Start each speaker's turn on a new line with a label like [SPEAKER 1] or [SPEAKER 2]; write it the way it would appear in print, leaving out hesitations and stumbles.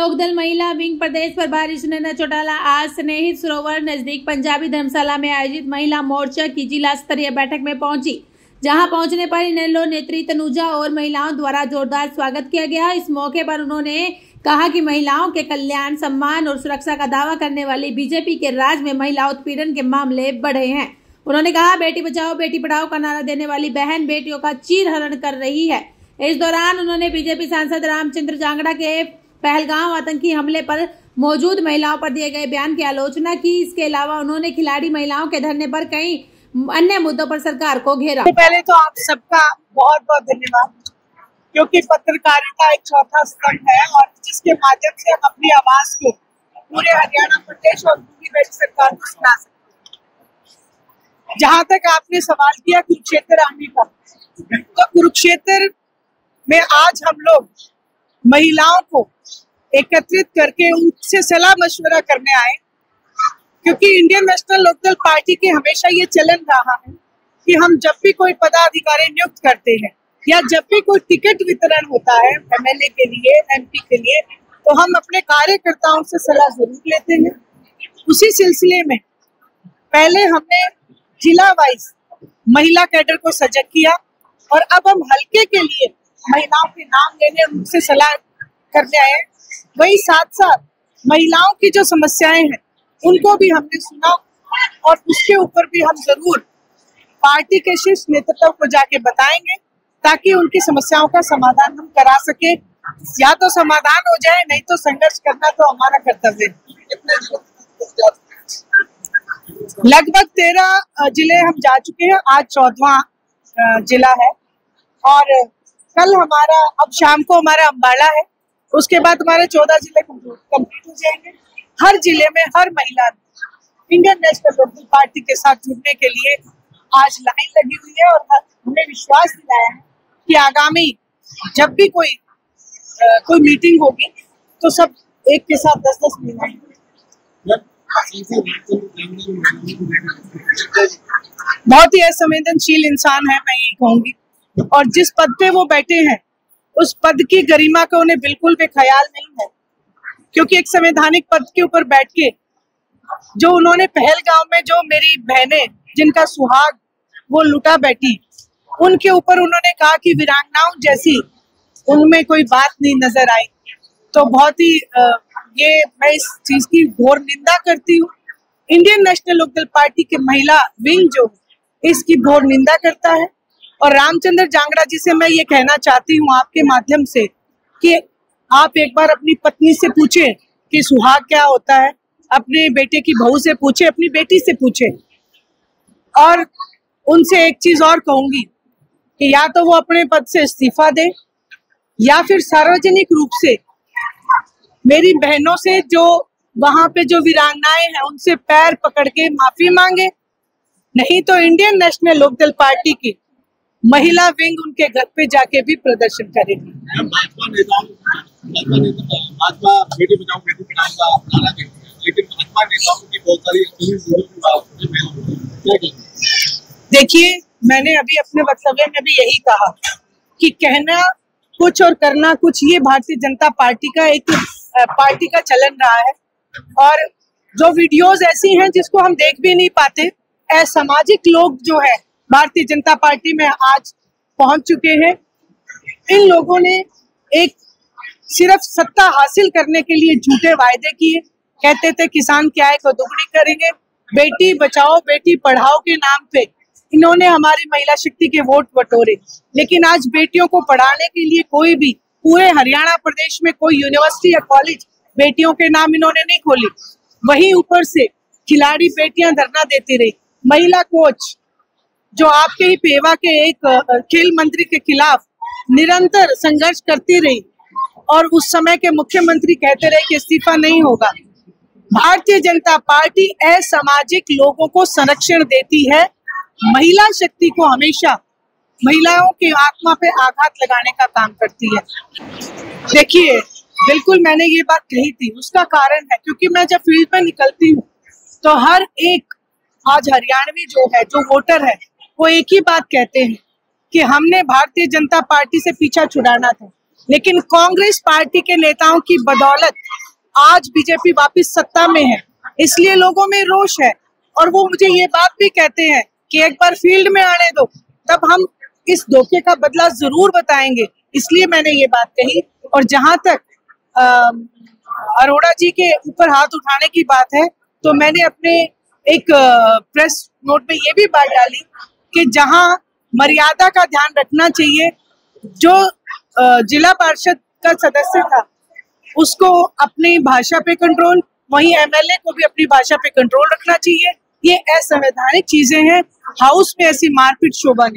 [SPEAKER 1] लोकदल महिला विंग प्रदेश प्रभारी सुनंदा चौटाला आज स्नेहित सरोवर नजदीक पंजाबी धर्मशाला में आयोजित महिला मोर्चा की जिला स्तरीय बैठक में पहुंची, जहां पहुंचने पर इनेलो नेत्री तनुजा और महिलाओं द्वारा जोरदार स्वागत किया गया। इस मौके पर उन्होंने कहा कि महिलाओं के कल्याण, सम्मान और सुरक्षा का दावा करने वाली बीजेपी के राज में महिला उत्पीड़न के मामले बढ़े हैं। उन्होंने कहा, बेटी बचाओ बेटी पढ़ाओ का नारा देने वाली बहन बेटियों का चीरहरण कर रही है। इस दौरान उन्होंने बीजेपी सांसद रामचंद्र जांगड़ा के पहलगाम आतंकी हमले पर मौजूद महिलाओं पर दिए गए बयान की आलोचना की। इसके अलावा उन्होंने खिलाड़ी महिलाओं के धरने पर कई अन्य मुद्दों पर सरकार को घेरा।
[SPEAKER 2] पहले तो आप सबका बहुत बहुत धन्यवाद, क्योंकि पत्रकारिता एक चौथा स्तंभ है और जिसके माध्यम से हम अपनी आवाज को पूरे हरियाणा प्रदेश और पूरी राज्य सरकार को सुना सकते हैं। जहाँ तक आपने सवाल किया कुरुक्षेत्र आने का, तो कुरुक्षेत्र में आज हम लोग महिलाओं को एकत्रित करके उनसे सलाह मशवरा करने आए, क्योंकि इंडियन नेशनल लोकदल पार्टी के हमेशा ये चलन रहा है कि हम जब भी कोई पदाधिकारी नियुक्त करते हैं या जब भी कोई टिकट वितरण होता है एमएलए के लिए, एमपी के लिए, तो हम अपने कार्यकर्ताओं से सलाह जरूर लेते हैं। उसी सिलसिले में पहले हमने जिला वाइज महिला कैडर को सजग किया और अब हम हल्के के लिए महिलाओं के नाम लेने उनसे सलाह करने आए। वही साथ साथ महिलाओं की जो समस्याएं हैं उनको भी हमने सुना और उसके ऊपर भी हम जरूर पार्टी के शीर्ष नेतृत्व को जाके बताएंगे, ताकि उनकी समस्याओं का समाधान हम करा सके। या तो समाधान हो जाए, नहीं तो संघर्ष करना तो हमारा कर्तव्य है। लगभग 13 जिले हम जा चुके हैं, आज 14वां जिला है और कल हमारा, अब शाम को हमारा अम्बाला है, उसके बाद हमारे 14 जिले कंप्लीट हो जाएंगे। हर जिले में हर महिला इंडियन नेशनल लोकदल पार्टी के साथ जुड़ने के लिए आज लाइन लगी हुई है और हमें विश्वास दिलाया है कि आगामी जब भी कोई मीटिंग होगी तो सब एक के साथ 10-10 महिलाएं। बहुत ही असंवेदनशील इंसान है, मैं ये कहूंगी, और जिस पद पे वो बैठे हैं उस पद की गरिमा का उन्हें बिल्कुल भी ख्याल नहीं है, क्योंकि एक संवैधानिक पद के ऊपर बैठ के जो उन्होंने पहलगाम में जो मेरी बहनें जिनका सुहाग वो लुटा बैठी, उनके ऊपर उन्होंने कहा कि वीरांगनाओं जैसी उनमें कोई बात नहीं नजर आई। तो बहुत ही ये मैं इस चीज की घोर निंदा करती हूँ। इंडियन नेशनल लोकदल पार्टी के महिला विंग जो इसकी घोर निंदा करता है और रामचंद्र जांगड़ा जी से मैं ये कहना चाहती हूँ आपके माध्यम से कि आप एक बार अपनी पत्नी से पूछे कि सुहाग क्या होता है, अपने बेटे की बहू से पूछे, अपनी बेटी से पूछे। और उनसे एक चीज और कहूंगी कि या तो वो अपने पद से इस्तीफा दे या फिर सार्वजनिक रूप से मेरी बहनों से जो वहां पे जो वीरांगनाएं हैं उनसे पैर पकड़ के माफी मांगे, नहीं तो इंडियन नेशनल लोकदल पार्टी की महिला विंग उनके घर पे जाके भी प्रदर्शन करेगी।
[SPEAKER 3] भाजपा बेटी बचाओ बेटी पढ़ाओ का नारा देती है, लेकिन भाजपा नेताओं की बहुत सारी
[SPEAKER 2] देखिए, मैंने अभी अपने वक्तव्य में भी यही कहा कि कहना कुछ और करना कुछ, ये भारतीय जनता पार्टी का एक पार्टी का चलन रहा है। और जो वीडियोस ऐसी हैं जिसको हम देख भी नहीं पाते, असामाजिक लोग जो है भारतीय जनता पार्टी में आज पहुंच चुके हैं। इन लोगों ने एक सिर्फ सत्ता हासिल करने के लिए झूठे वायदे किए, कहते थे किसान की आय को दोगुनी करेंगे, बेटी बचाओ बेटी पढ़ाओ के नाम पे इन्होंने हमारी महिला शक्ति के वोट बटोरे। लेकिन आज बेटियों को पढ़ाने के लिए कोई भी पूरे हरियाणा प्रदेश में कोई यूनिवर्सिटी या कॉलेज बेटियों के नाम इन्होंने नहीं खोली। वहीं ऊपर से खिलाड़ी बेटियां धरना देती रही। महिला कोच जो आपके ही पेवा के एक खेल मंत्री के खिलाफ निरंतर संघर्ष करती रही और उस समय के मुख्यमंत्री कहते रहे कि इस्तीफा नहीं होगा। भारतीय जनता पार्टी असामाजिक लोगों को संरक्षण देती है, महिला शक्ति को हमेशा महिलाओं की आत्मा पे आघात लगाने का काम करती है। देखिए, बिल्कुल मैंने ये बात कही थी, उसका कारण है क्योंकि मैं जब फील्ड में निकलती हूँ तो हर एक आज हरियाणवी जो है, जो वोटर है, वो एक ही बात कहते हैं कि हमने भारतीय जनता पार्टी से पीछा छुड़ाना था, लेकिन कांग्रेस पार्टी के नेताओं की बदौलत आज बीजेपी वापस सत्ता में है, इसलिए लोगों में रोष है। और वो मुझे ये बात भी कहते हैं कि एक बार फील्ड में आने दो, तब हम इस धोखे का बदला जरूर बताएंगे। इसलिए मैंने ये बात कही। और जहां तक अरोड़ा जी के ऊपर हाथ उठाने की बात है, तो मैंने अपने एक प्रेस नोट में ये भी बात डाली कि जहां मर्यादा का ध्यान रखना चाहिए, जो जिला पार्षद का सदस्य था उसको अपनी भाषा पे कंट्रोल, वहीं एमएलए को भी अपनी भाषा पे कंट्रोल रखना चाहिए। ये असंवैधानिक चीजें हैं। हाउस में ऐसी मारपीट शोभा नहीं।